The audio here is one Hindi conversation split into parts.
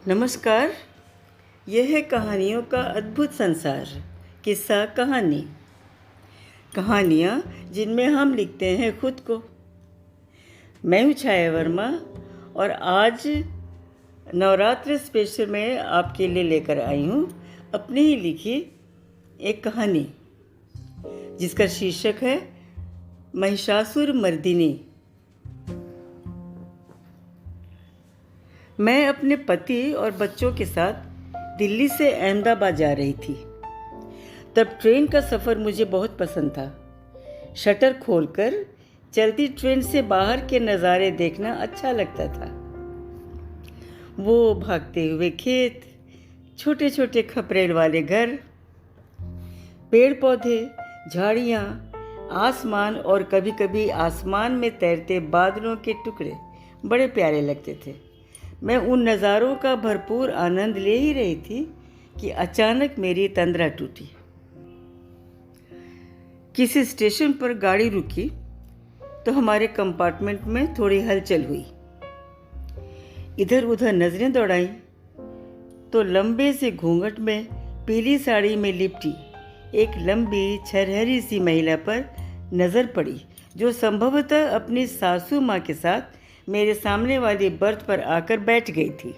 नमस्कार। यह है कहानियों का अद्भुत संसार। किस्सा कहानी, कहानियाँ जिनमें हम लिखते हैं खुद को। मैं हूँ छाया वर्मा और आज नवरात्र स्पेशल में आपके लिए लेकर आई हूँ अपनी ही लिखी एक कहानी जिसका शीर्षक है महिषासुर मर्दिनी। मैं अपने पति और बच्चों के साथ दिल्ली से अहमदाबाद जा रही थी। तब ट्रेन का सफ़र मुझे बहुत पसंद था। शटर खोलकर चलती ट्रेन से बाहर के नज़ारे देखना अच्छा लगता था। वो भागते हुए खेत, छोटे छोटे खपरेल वाले घर, पेड़ पौधे, झाड़ियाँ, आसमान और कभी कभी आसमान में तैरते बादलों के टुकड़े बड़े प्यारे लगते थे। मैं उन नज़ारों का भरपूर आनंद ले ही रही थी कि अचानक मेरी तंद्रा टूटी। किसी स्टेशन पर गाड़ी रुकी तो हमारे कंपार्टमेंट में थोड़ी हलचल हुई। इधर उधर नजरें दौड़ाई तो लंबे से घूंघट में पीली साड़ी में लिपटी एक लंबी छरहरी सी महिला पर नज़र पड़ी, जो संभवतः अपनी सासू माँ के साथ मेरे सामने वाली बर्थ पर आकर बैठ गई थी।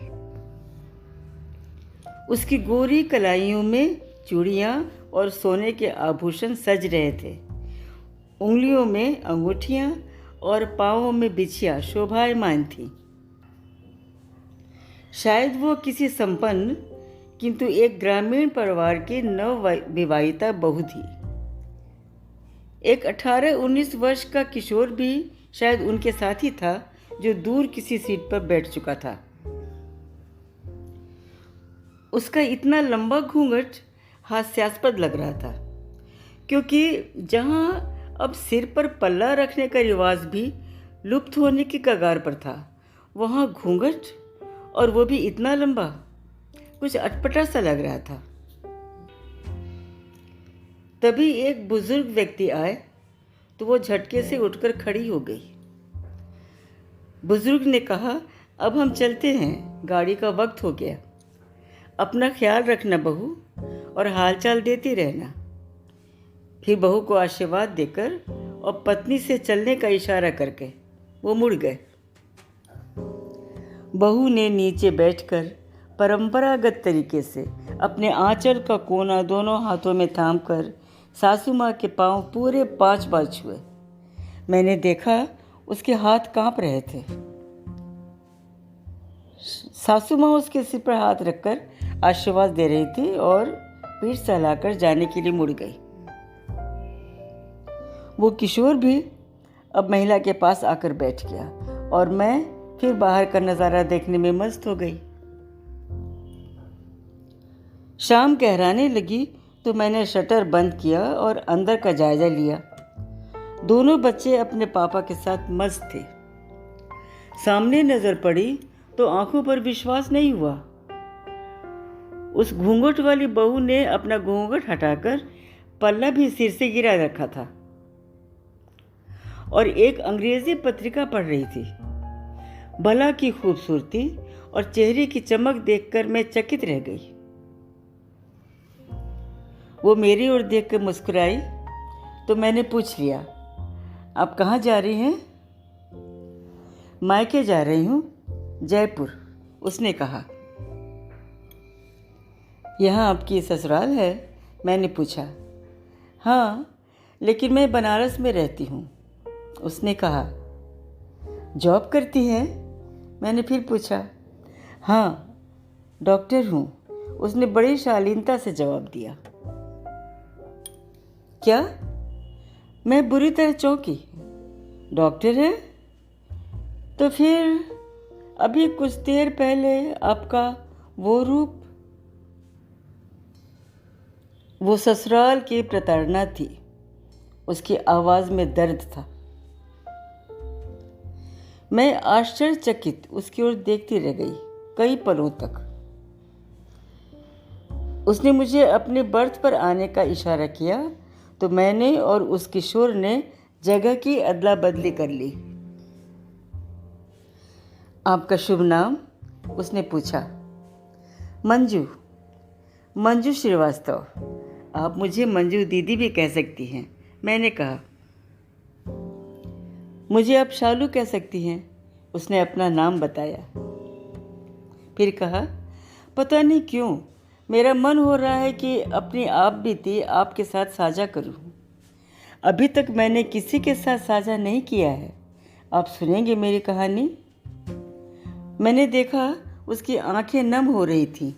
उसकी गोरी कलाइयों में चूड़ियाँ और सोने के आभूषण सज रहे थे। उंगलियों में अंगूठियाँ और पाँवों में बिछिया शोभायमान थी। शायद वो किसी संपन्न किंतु एक ग्रामीण परिवार की नवविवाहिता बहू थी। एक 18-19 वर्ष का किशोर भी शायद उनके साथ ही था, जो दूर किसी सीट पर बैठ चुका था। उसका इतना लंबा घूंघट हास्यास्पद लग रहा था, क्योंकि जहां अब सिर पर पल्ला रखने का रिवाज भी लुप्त होने की कगार पर था, वहां घूंघट और वो भी इतना लंबा कुछ अटपटा सा लग रहा था। तभी एक बुजुर्ग व्यक्ति आए तो वो झटके से उठकर खड़ी हो गई। बुजुर्ग ने कहा, अब हम चलते हैं, गाड़ी का वक्त हो गया। अपना ख्याल रखना बहू, और हालचाल देती रहना। फिर बहू को आशीर्वाद देकर और पत्नी से चलने का इशारा करके वो मुड़ गए। बहू ने नीचे बैठकर परंपरागत तरीके से अपने आंचल का कोना दोनों हाथों में थामकर सासू माँ के पांव पूरे 5 बार छुए। मैंने देखा उसके हाथ कांप रहे थे। सासू माँ उसके सिर पर हाथ रखकर आशीर्वाद दे रही थी और पीठ सहलाकर जाने के लिए मुड़ गई। वो किशोर भी अब महिला के पास आकर बैठ गया और मैं फिर बाहर का नज़ारा देखने में मस्त हो गई। शाम गहराने लगी तो मैंने शटर बंद किया और अंदर का जायजा लिया। दोनों बच्चे अपने पापा के साथ मस्त थे। सामने नजर पड़ी तो आंखों पर विश्वास नहीं हुआ। उस घूंघट वाली बहू ने अपना घूंघट हटाकर पल्ला भी सिर से गिरा रखा था और एक अंग्रेजी पत्रिका पढ़ रही थी। भला की खूबसूरती और चेहरे की चमक देखकर मैं चकित रह गई। वो मेरी ओर देखकर मुस्कुराई तो मैंने पूछ लिया, आप कहाँ जा रही हैं? मायके जा रही हूँ, जयपुर, उसने कहा। यहाँ आपकी ससुराल है? मैंने पूछा। हाँ, लेकिन मैं बनारस में रहती हूँ, उसने कहा। जॉब करती हैं? मैंने फिर पूछा। हाँ, डॉक्टर हूँ, उसने बड़ी शालीनता से जवाब दिया। क्या? मैं बुरी तरह चौंकी। डॉक्टर है? तो फिर अभी कुछ देर पहले आपका वो रूप? वो ससुराल की प्रताड़ना थी। उसकी आवाज़ में दर्द था। मैं आश्चर्यचकित उसकी ओर देखती रह गई कई पलों तक। उसने मुझे अपने बर्थ पर आने का इशारा किया तो मैंने और उस किशोर ने जगह की अदला बदली कर ली। आपका शुभ नाम? उसने पूछा। मंजू, मंजू श्रीवास्तव। आप मुझे मंजू दीदी भी कह सकती हैं, मैंने कहा। मुझे आप शालू कह सकती हैं, उसने अपना नाम बताया। फिर कहा, पता नहीं क्यों मेरा मन हो रहा है कि अपनी आप बीती आपके साथ साझा करूं। अभी तक मैंने किसी के साथ साझा नहीं किया है। आप सुनेंगे मेरी कहानी? मैंने देखा उसकी आंखें नम हो रही थीं।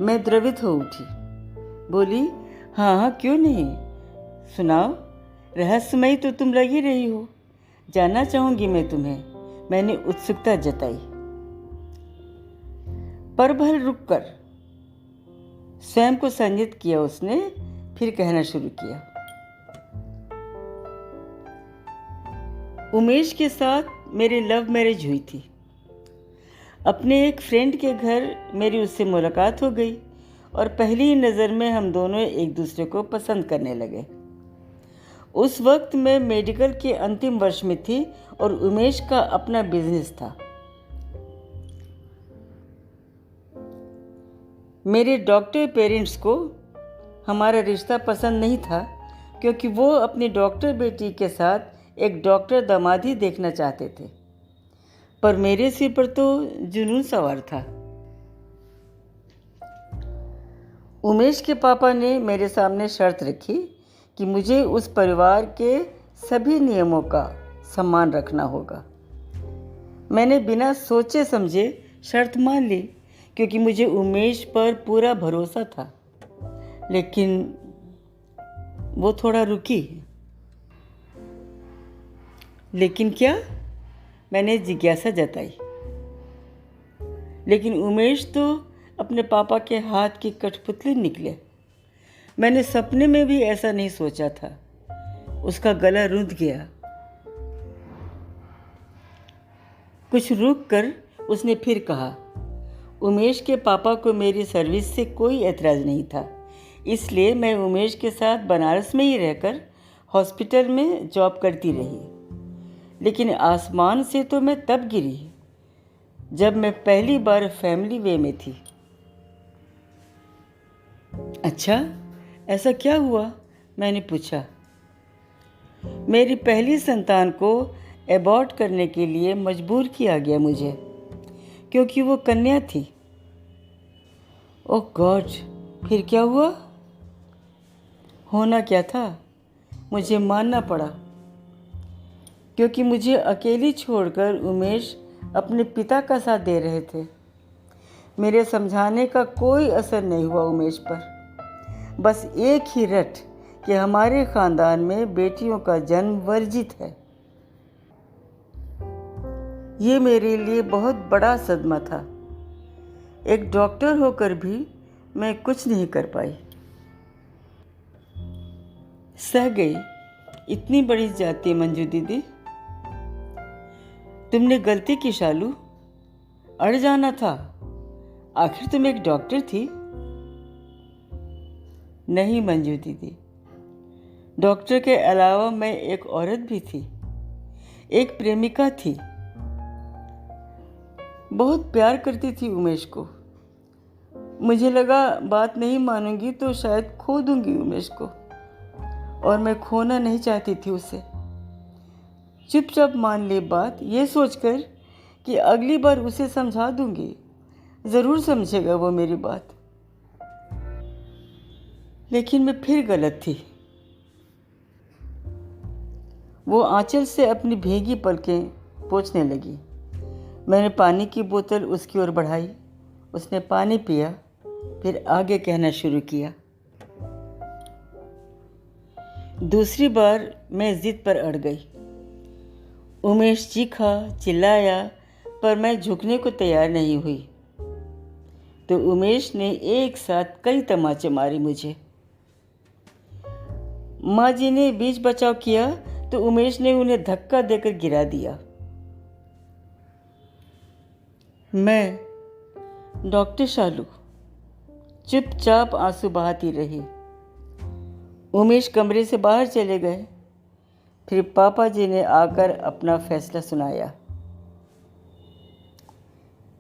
मैं द्रवित हो उठी, बोली, हाँ हाँ क्यों नहीं, सुनाओ। रहस्यमयी तो तुम लगी रही हो, जानना चाहूंगी मैं तुम्हें, मैंने उत्सुकता जताई। पर भर रुककर स्वयं को संयत किया उसने, फिर कहना शुरू किया। उमेश के साथ मेरी लव मैरिज हुई थी। अपने एक फ्रेंड के घर मेरी उससे मुलाकात हो गई और पहली ही नज़र में हम दोनों एक दूसरे को पसंद करने लगे। उस वक्त मैं मेडिकल के अंतिम वर्ष में थी और उमेश का अपना बिजनेस था। मेरे डॉक्टर पेरेंट्स को हमारा रिश्ता पसंद नहीं था, क्योंकि वो अपनी डॉक्टर बेटी के साथ एक डॉक्टर दामाद ही देखना चाहते थे। पर मेरे सिर पर तो जुनून सवार था। उमेश के पापा ने मेरे सामने शर्त रखी कि मुझे उस परिवार के सभी नियमों का सम्मान रखना होगा। मैंने बिना सोचे समझे शर्त मान ली, क्योंकि मुझे उमेश पर पूरा भरोसा था। लेकिन वो थोड़ा रुकी। लेकिन क्या? मैंने जिज्ञासा जताई। लेकिन उमेश तो अपने पापा के हाथ की कठपुतली निकले। मैंने सपने में भी ऐसा नहीं सोचा था। उसका गला रुंध गया। कुछ रुक कर उसने फिर कहा, उमेश के पापा को मेरी सर्विस से कोई एतराज़ नहीं था, इसलिए मैं उमेश के साथ बनारस में ही रहकर हॉस्पिटल में जॉब करती रही। लेकिन आसमान से तो मैं तब गिरी जब मैं पहली बार फैमिली वे में थी। अच्छा, ऐसा क्या हुआ? मैंने पूछा। मेरी पहली संतान को एबॉर्ट करने के लिए मजबूर किया गया मुझे, क्योंकि वो कन्या थी। ओह गॉड, फिर क्या हुआ? होना क्या था, मुझे मानना पड़ा, क्योंकि मुझे अकेली छोड़कर उमेश अपने पिता का साथ दे रहे थे। मेरे समझाने का कोई असर नहीं हुआ उमेश पर। बस एक ही रट कि हमारे खानदान में बेटियों का जन्म वर्जित है। ये मेरे लिए बहुत बड़ा सदमा था। एक डॉक्टर होकर भी मैं कुछ नहीं कर पाई। सह गई। इतनी बड़ी जाती मंजू दीदी। तुमने गलती की शालू, अड़ जाना था। आखिर तुम एक डॉक्टर थी। नहीं मंजू दीदी, डॉक्टर के अलावा मैं एक औरत भी थी, एक प्रेमिका थी। बहुत प्यार करती थी उमेश को। मुझे लगा बात नहीं मानूंगी तो शायद खो दूंगी उमेश को, और मैं खोना नहीं चाहती थी उसे। चुपचाप मान ली बात, ये सोचकर कि अगली बार उसे समझा दूंगी, ज़रूर समझेगा वो मेरी बात। लेकिन मैं फिर गलत थी। वो आंचल से अपनी भीगी पलकें पोंछने लगी। मैंने पानी की बोतल उसकी ओर बढ़ाई। उसने पानी पिया, फिर आगे कहना शुरू किया। दूसरी बार मैं जिद पर अड़ गई। उमेश चीखा, चिल्लाया, पर मैं झुकने को तैयार नहीं हुई। तो उमेश ने एक साथ कई तमाचे मारी मुझे। माँ जी ने बीच बचाव किया तो उमेश ने उन्हें धक्का देकर गिरा दिया। मैं, डॉक्टर शालू, चुपचाप आंसू बहाती रही। उमेश कमरे से बाहर चले गए। फिर पापा जी ने आकर अपना फैसला सुनाया।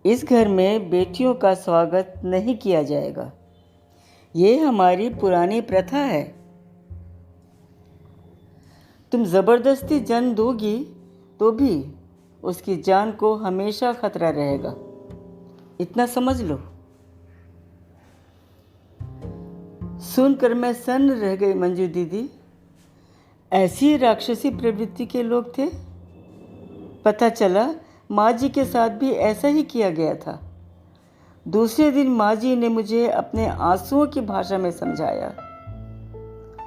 इस घर में बेटियों का स्वागत नहीं किया जाएगा। ये हमारी पुरानी प्रथा है। तुम ज़बरदस्ती जन्म दोगी तो भी उसकी जान को हमेशा खतरा रहेगा, इतना समझ लो। सुनकर मैं सन्न रह गई। मंजू दीदी, ऐसी राक्षसी प्रवृत्ति के लोग थे? पता चला माँ जी के साथ भी ऐसा ही किया गया था। दूसरे दिन माँ जी ने मुझे अपने आंसुओं की भाषा में समझाया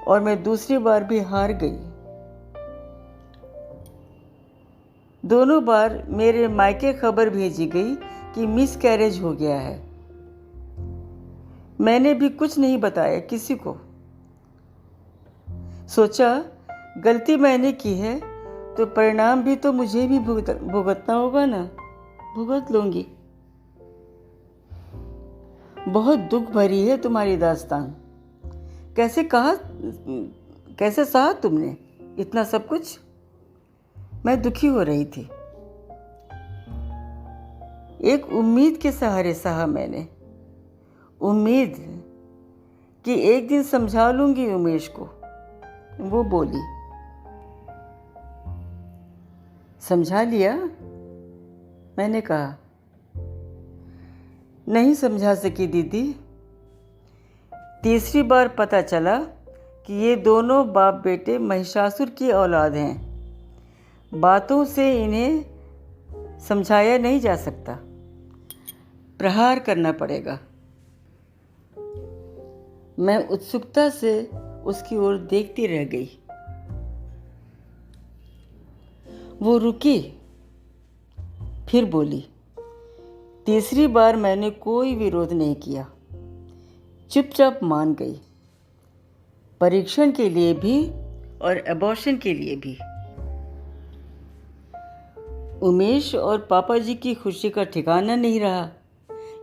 और मैं दूसरी बार भी हार गई। दोनों बार मेरे मायके खबर भेजी गई कि मिसकैरेज हो गया है। मैंने भी कुछ नहीं बताया किसी को। सोचा गलती मैंने की है तो परिणाम भी तो मुझे भी भुगतना होगा ना, भुगत लूंगी। बहुत दुख भरी है तुम्हारी दास्तान। कैसे सहा तुमने इतना सब कुछ? मैं दुखी हो रही थी। एक उम्मीद के सहारे सहा मैंने, उम्मीद कि एक दिन समझा लूंगी उमेश को। वो बोली, समझा लिया? मैंने कहा, नहीं समझा सकी दीदी। तीसरी बार पता चला कि ये दोनों बाप बेटे महिषासुर की औलाद हैं। बातों से इन्हें समझाया नहीं जा सकता, प्रहार करना पड़ेगा। मैं उत्सुकता से उसकी ओर देखती रह गई। वो रुकी, फिर बोली। तीसरी बार मैंने कोई विरोध नहीं किया, चुपचाप मान गई, परीक्षण के लिए भी और अबॉर्शन के लिए भी। उमेश और पापा जी की खुशी का ठिकाना नहीं रहा,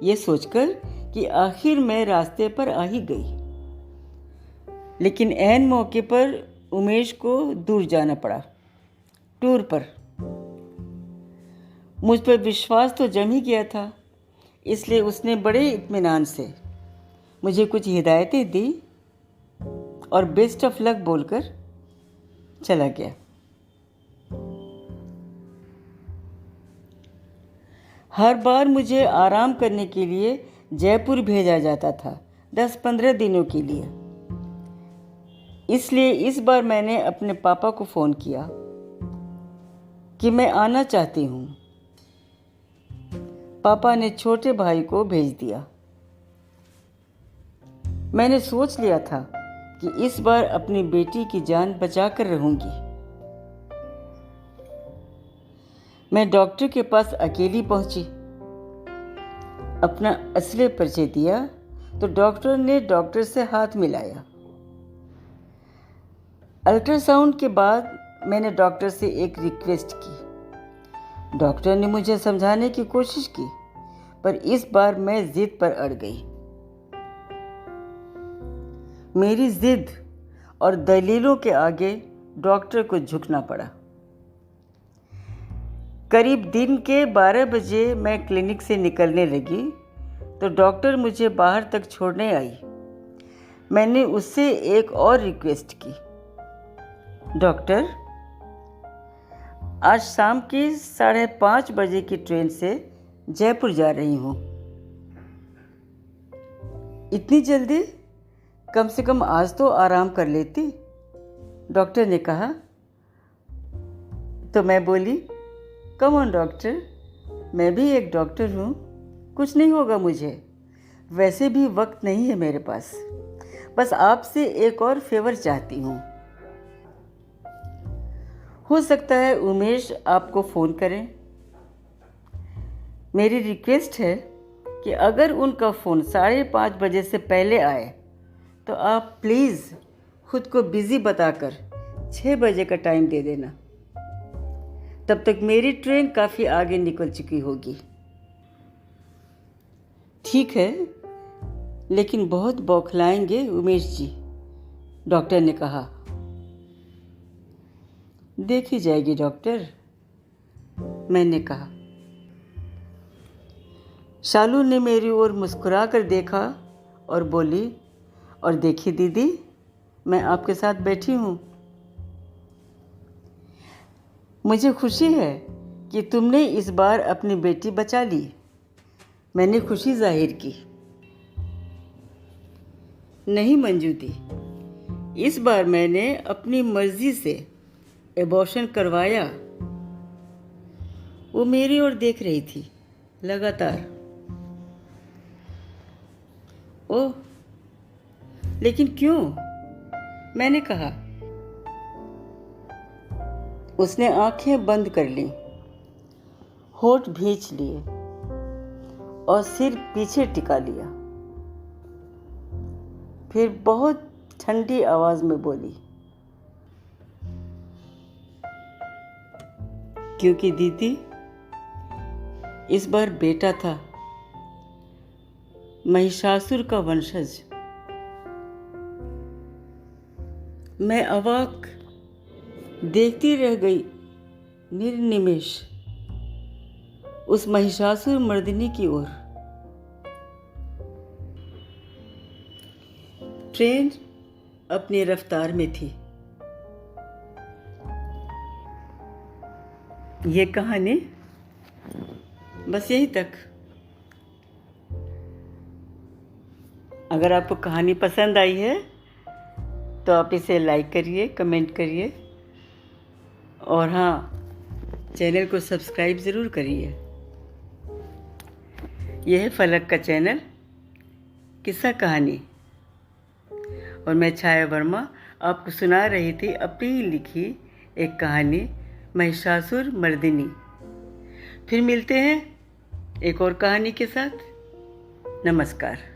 ये सोचकर कि आखिर मैं रास्ते पर आ ही गई। लेकिन ऐन मौके पर उमेश को दूर जाना पड़ा, टूर पर। मुझ पर विश्वास तो जम ही गया था, इसलिए उसने बड़े इत्मीनान से मुझे कुछ हिदायतें दी और बेस्ट ऑफ लक बोलकर चला गया। हर बार मुझे आराम करने के लिए जयपुर भेजा जाता था, 10-15 दिनों के लिए। इसलिए इस बार मैंने अपने पापा को फ़ोन किया कि मैं आना चाहती हूँ। पापा ने छोटे भाई को भेज दिया। मैंने सोच लिया था कि इस बार अपनी बेटी की जान बचाकर रहूंगी। मैं डॉक्टर के पास अकेली पहुंची। अपना असली परिचय दिया तो डॉक्टर ने डॉक्टर से हाथ मिलाया। अल्ट्रासाउंड के बाद मैंने डॉक्टर से एक रिक्वेस्ट की। डॉक्टर ने मुझे समझाने की कोशिश की, पर इस बार मैं जिद पर अड़ गई। मेरी जिद और दलीलों के आगे डॉक्टर को झुकना पड़ा। करीब दिन के 12 बजे मैं क्लिनिक से निकलने लगी तो डॉक्टर मुझे बाहर तक छोड़ने आई। मैंने उससे एक और रिक्वेस्ट की, डॉक्टर, आज शाम की 5:30 बजे की ट्रेन से जयपुर जा रही हूँ। इतनी जल्दी? कम से कम आज तो आराम कर लेती, डॉक्टर ने कहा। तो मैं बोली, कम ऑन डॉक्टर, मैं भी एक डॉक्टर हूँ, कुछ नहीं होगा मुझे। वैसे भी वक्त नहीं है मेरे पास, बस आपसे एक और फेवर चाहती हूँ। हो सकता है उमेश आपको फ़ोन करें। मेरी रिक्वेस्ट है कि अगर उनका फ़ोन 5:30 बजे से पहले आए तो आप प्लीज़ खुद को बिज़ी बताकर 6 बजे का टाइम दे देना। तब तक मेरी ट्रेन काफ़ी आगे निकल चुकी होगी। ठीक है, लेकिन बहुत बौखलाएंगे उमेश जी, डॉक्टर ने कहा। देखी जाएगी डॉक्टर, मैंने कहा। शालू ने मेरी ओर मुस्कुरा कर देखा और बोली, और देखिए दीदी, मैं आपके साथ बैठी हूँ। मुझे खुशी है कि तुमने इस बार अपनी बेटी बचा ली। मैंने खुशी जाहिर की। नहीं मंजू दी, इस बार मैंने अपनी मर्जी से एबॉर्शन करवाया। वो मेरी ओर देख रही थी लगातार। ओह, लेकिन क्यों? मैंने कहा। उसने आंखें बंद कर ली, होठ भींच लिए और सिर पीछे टिका लिया। फिर बहुत ठंडी आवाज में बोली, क्योंकि दीदी, इस बार बेटा था, महिषासुर का वंशज। मैं अवाक देखती रह गई, निर्निमेष उस महिषासुर मर्दिनी की ओर। ट्रेन अपनी रफ्तार में थी। ये कहानी बस यहीं तक। अगर आपको कहानी पसंद आई है तो आप इसे लाइक करिए, कमेंट करिए और हाँ, चैनल को सब्सक्राइब ज़रूर करिए। यह है फलक का चैनल, किस्सा कहानी, और मैं छाया वर्मा आपको सुना रही थी अपनी ही लिखी एक कहानी, महिषासुर मर्दिनी। फिर मिलते हैं एक और कहानी के साथ। नमस्कार।